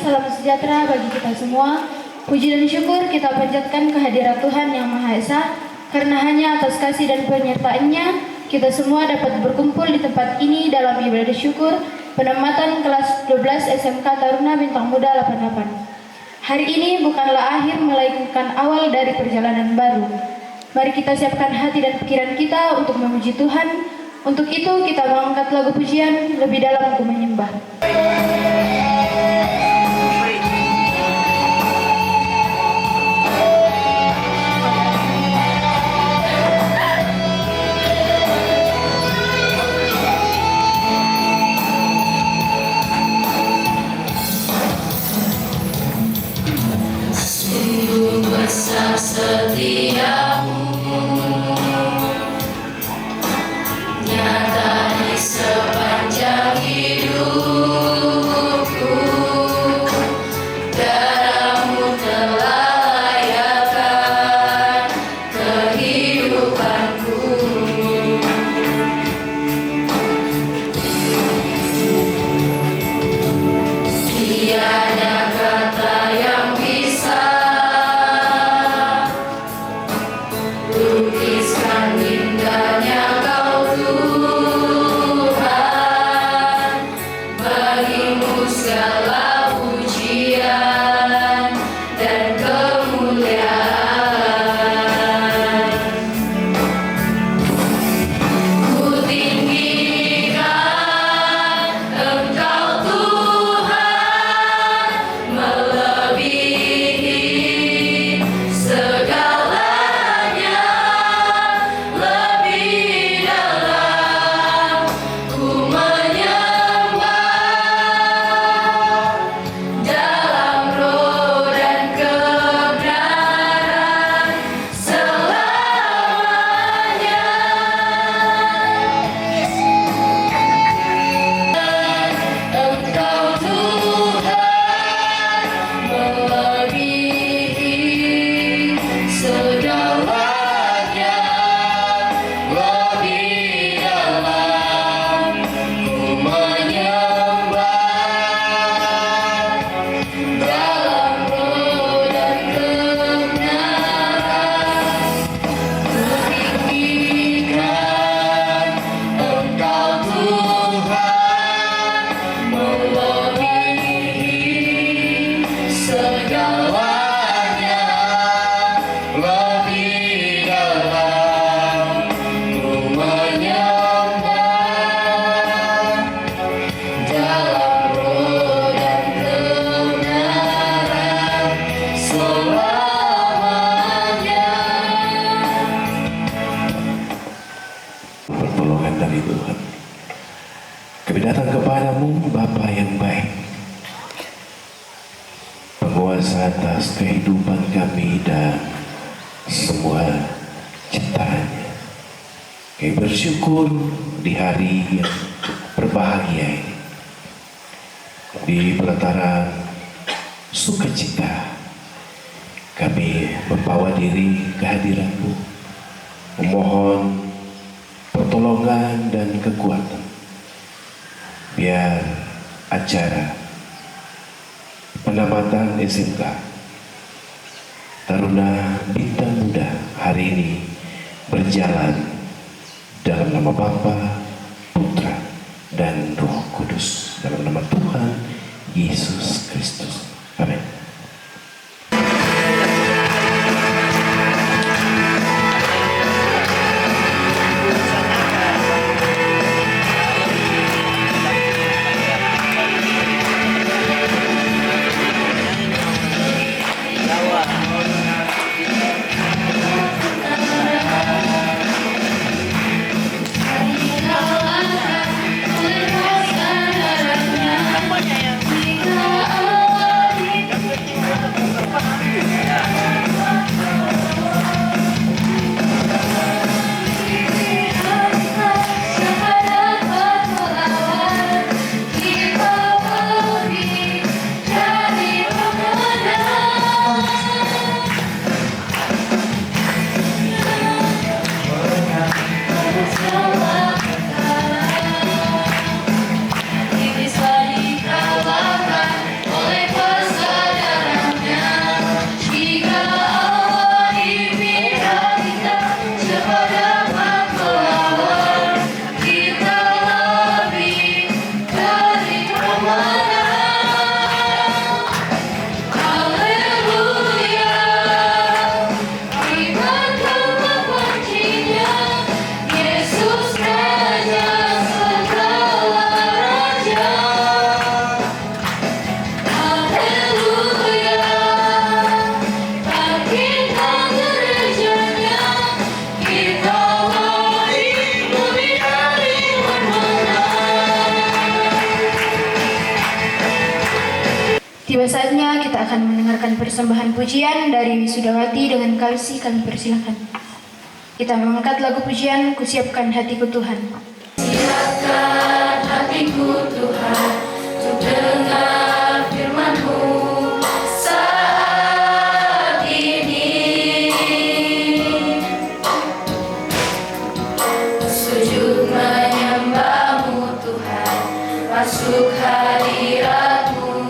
salam sejahtera bagi kita semua. Puji dan syukur kita panjatkan kehadirat Tuhan Yang Maha Esa, karena hanya atas kasih dan penyertaan-Nya kita semua dapat berkumpul di tempat ini dalam ibadah syukur penempatan kelas 12 SMK Taruna Bintang Muda 88. Hari ini bukanlah akhir melainkan awal dari perjalanan baru. Mari kita siapkan hati dan pikiran kita untuk memuji Tuhan. Untuk itu kita mengangkat lagu pujian lebih dalam Ku Menyembah. Sungguh besar setiamu, nyata di sepanjang hidupku. Darahmu telah layakkan kehidupanku. Tiada kata yang bisa lukiskan indahnya Kau Tuhan. Bagimu segala pujian dan kemuliaan. Ku tinggikan Engkau Tuhan, melebihi segalanya. Lebih dalam ku menyembah, dalam roh dan kebenaran selamanya. Engkau Tuhan, melebihi segalanya. Lebih dalam ku menyembah, dalam roh dan kebenaran. Ku tinggikan Engkau Tuhan, melebihi segalanya. Lebih dalam ku menyembah, dalam roh dan kebenaran selamanya. Pertolongan dari Tuhan. Kami datang kepadamu, Bapa yang baik, penguasa atas kehidupan kami dan semua ciptaannya. Kami bersyukur di hari yang berbahagia ini, di pelataran sukacita kami membawa diri ke hadirat-Mu, memohon pertolongan dan kekuatan, biar acara penamatan SMK Taruna Bintang Muda hari ini berjalan dalam nama Bapa, Putra, dan Roh Kudus, dalam nama Tuhan Yesus Kristus. Amin. Jika Tiba saatnya kita akan mendengarkan persembahan pujian dari Wisudawati. Dengan kasih kami persilakan. Kita mengangkat lagu pujian Kusiapkan Hatiku Tuhan. Siapkan hatiku Tuhan untuk dengar firman-Mu saat ini. Sujud menyembah-Mu Tuhan, masuk hadirat-Mu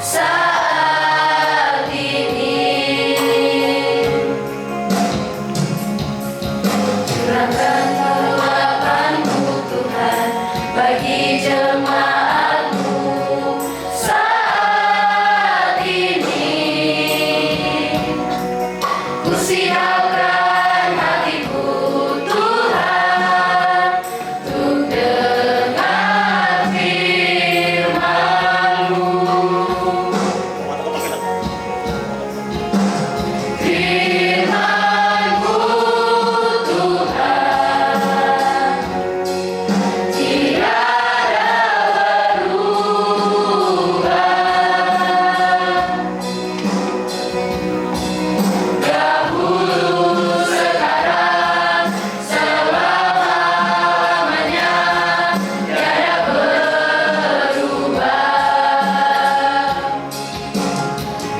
saat ini. Curahkan luapan-Mu Tuhan bagi jemaat-Mu saat ini. Kusiapkan hatiku Tuhan untuk dengar firman-Mu. Firman-Mu Tuhan tiada berubah. Dahulu, sekarang, selama-lamanya tiada berubah.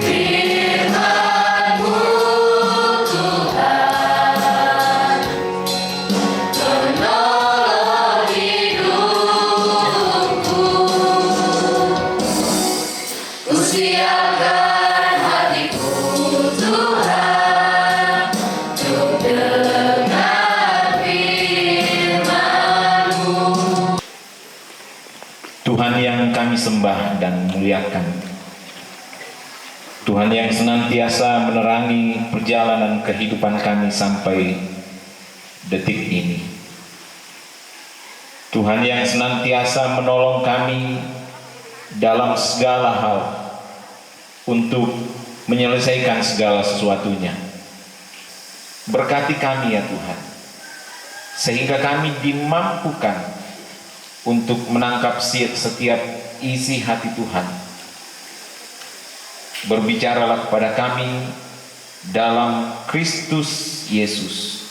Firman-Mu Tuhan menolong hidupku. Kusiapkan hatiku Tuhan untuk dengar firman-Mu. Tuhan yang kami sembah dan muliakan, Tuhan yang senantiasa menerangi perjalanan kehidupan kami sampai detik ini, Tuhan yang senantiasa menolong kami dalam segala hal untuk menyelesaikan segala sesuatunya. Berkati kami ya Tuhan, sehingga kami dimampukan untuk menangkap setiap isi hati Tuhan. Berbicaralah kepada kami dalam Kristus Yesus,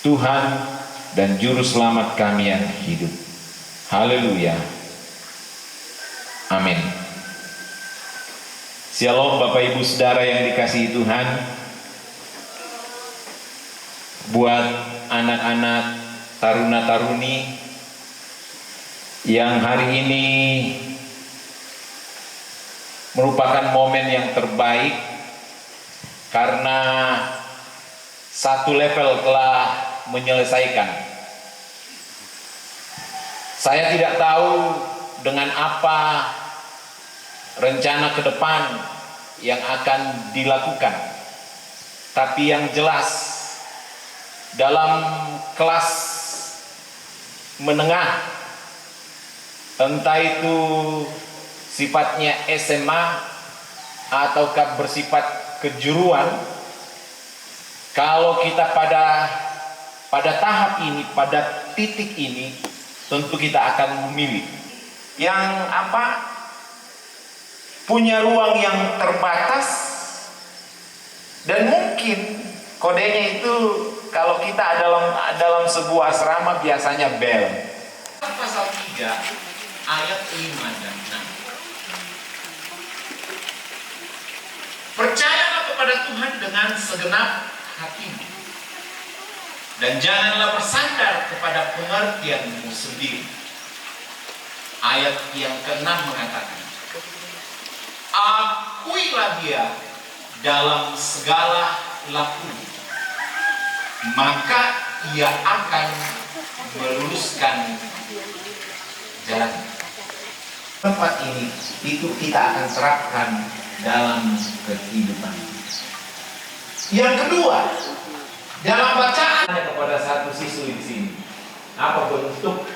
Tuhan dan Juru Selamat kami yang hidup. Haleluya. Amin. Shalom Bapak Ibu Saudara yang dikasihi Tuhan. Buat anak-anak taruna-taruni yang hari ini merupakan momen yang terbaik karena satu level telah menyelesaikan. Saya tidak tahu dengan apa rencana ke depan yang akan dilakukan, tapi yang jelas dalam kelas menengah, entah itu sifatnya SMA ataukah bersifat kejuruan, kalau kita pada tahap ini, pada titik ini, tentu kita akan memilih yang punya ruang yang terbatas, dan mungkin kodenya itu kalau kita dalam sebuah asrama biasanya bel. Pasal 3 ayat 5 dan 6. Percayalah kepada Tuhan dengan segenap hatimu, dan janganlah bersandar kepada pengertianmu sendiri. Ayat yang ke-6 mengatakan, akuilah Dia dalam segala lakumu, maka Ia akan meluruskan jalan. Tempat ini itu kita akan terapkan dalam kehidupan. Yang kedua, dalam bacaan kepada satu siswi di sini, apa bentuk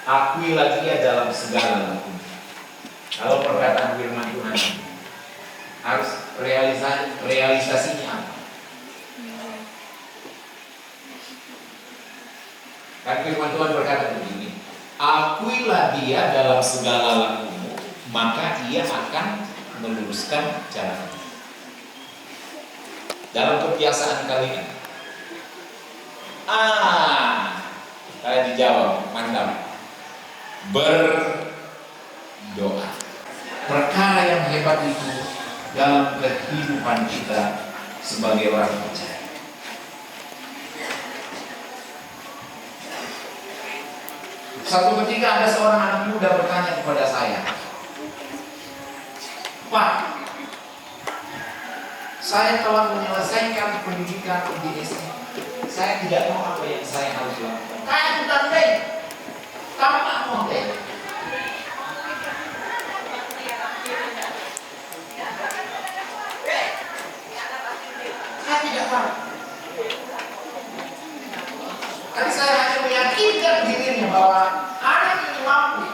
akuilah Dia dalam segala laku? Kalau perkataan firman Tuhan harus realisasinya apa? Kan firman Tuhan berkata begini, akuilah Dia dalam segala lakumu, maka Ia akan meluruskan jalan. Dalam kebiasaan kalian, saya dijawab, mantap. Berdoa. Perkara yang hebat itu dalam kehidupan kita sebagai orang percaya. Satu ketika ada seorang anak muda bertanya kepada saya, Pak, saya telah menyelesaikan pendidikan di SD. Saya tidak tahu apa yang saya harus lakukan. Kayak bukan deh, kamu tak mau deh. Saya tidak tahu. Tapi saya hanya meyakinkan dirinya bahwa anak ini mampu.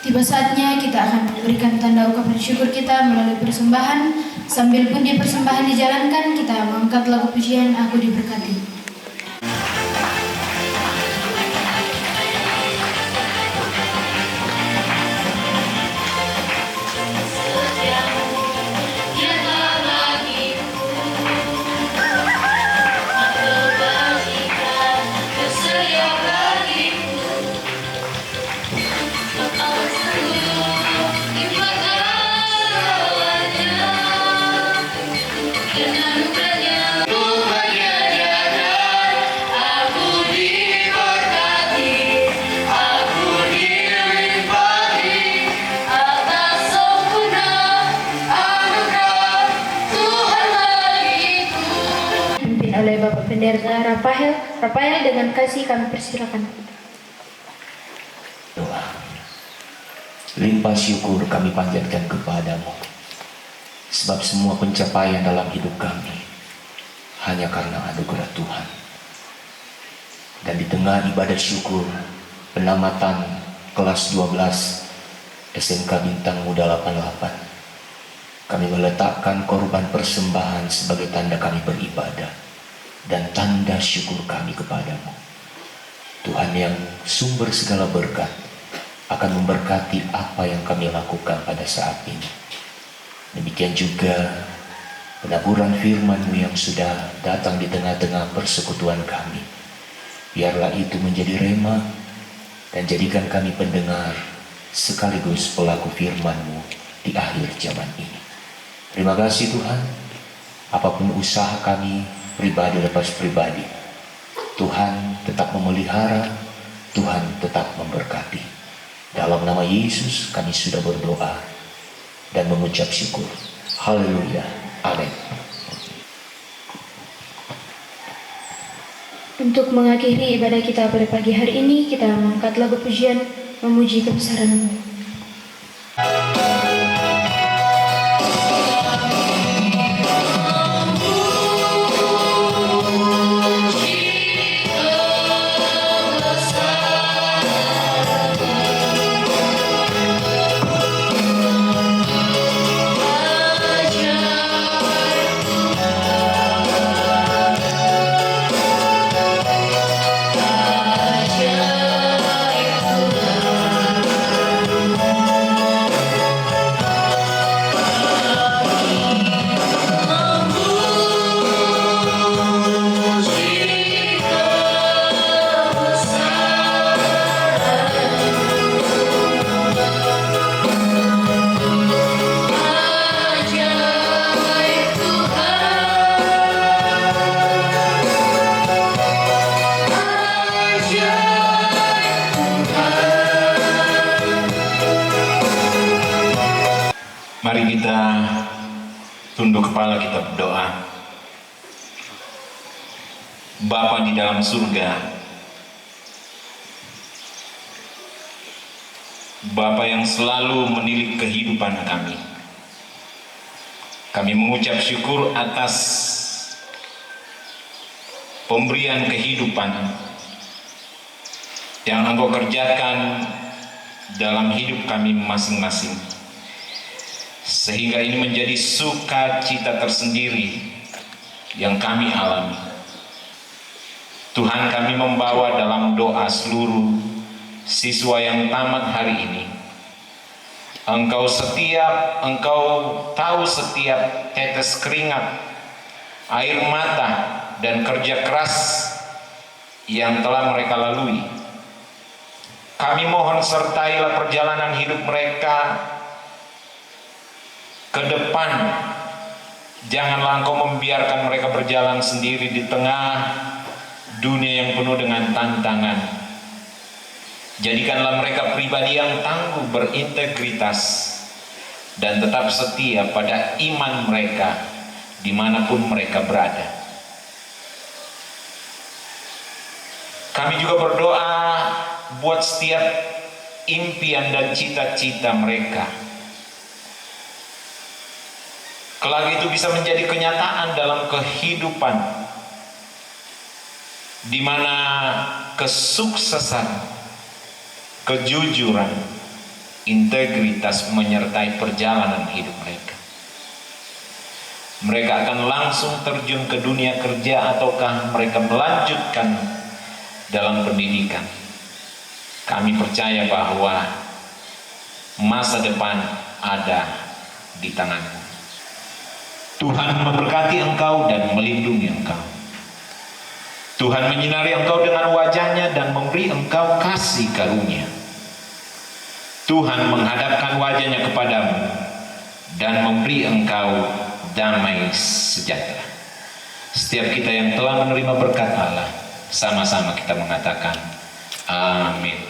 Tiba saatnya kita kita akan memberikan tanda ungkapan syukur kita melalui persembahan. Sambil pundi persembahan dijalankan, kita mengangkat lagu pujian Aku Diberkati. Oleh Bapak Pendeta Rafael dengan kasih kami persilakan. Doa. Limpah syukur kami panjatkan kepadamu, sebab semua pencapaian dalam hidup kami hanya karena anugerah Tuhan. Dan di tengah ibadat syukur penamatan kelas 12 SMK Bintang Muda 88, kami meletakkan korban persembahan sebagai tanda kami beribadah dan tanda syukur kami kepadamu. Tuhan yang sumber segala berkat akan memberkati apa yang kami lakukan pada saat ini. Demikian juga penaburan firman-Mu yang sudah datang di tengah-tengah persekutuan kami. Biarlah itu menjadi rema dan jadikan kami pendengar sekaligus pelaku firman-Mu di akhir zaman ini. Terima kasih Tuhan. Apapun usaha kami pribadi lepas pribadi, Tuhan tetap memelihara, Tuhan tetap memberkati. Dalam nama Yesus kami sudah berdoa dan mengucap syukur. Haleluya. Amin. Untuk mengakhiri ibadah kita pada pagi hari ini, kita mengangkat lagu pujian memuji kebesaran-Mu. Mari kita tunduk kepala, kita berdoa. Bapa di dalam surga, Bapa yang selalu menilik kehidupan kami, kami mengucap syukur atas pemberian kehidupan yang Engkau kerjakan dalam hidup kami masing-masing, sehingga ini menjadi sukacita tersendiri yang kami alami. Tuhan, kami membawa dalam doa seluruh siswa yang tamat hari ini. Engkau tahu setiap tetes keringat, air mata, dan kerja keras yang telah mereka lalui. Kami mohon sertailah perjalanan hidup mereka ke depan. Janganlah Engkau membiarkan mereka berjalan sendiri di tengah dunia yang penuh dengan tantangan. Jadikanlah mereka pribadi yang tangguh, berintegritas, dan tetap setia pada iman mereka dimanapun mereka berada. Kami juga berdoa buat setiap impian dan cita-cita mereka, kelak itu bisa menjadi kenyataan dalam kehidupan, di mana kesuksesan, kejujuran, integritas menyertai perjalanan hidup mereka. Mereka akan langsung terjun ke dunia kerja ataukah mereka melanjutkan dalam pendidikan. Kami percaya bahwa masa depan ada di tanganmu. Tuhan memberkati engkau dan melindungi engkau. Tuhan menyinari engkau dengan wajah-Nya dan memberi engkau kasih karunia. Tuhan menghadapkan wajah-Nya kepadamu dan memberi engkau damai sejahtera. Setiap kita yang telah menerima berkat Allah, sama-sama kita mengatakan amin.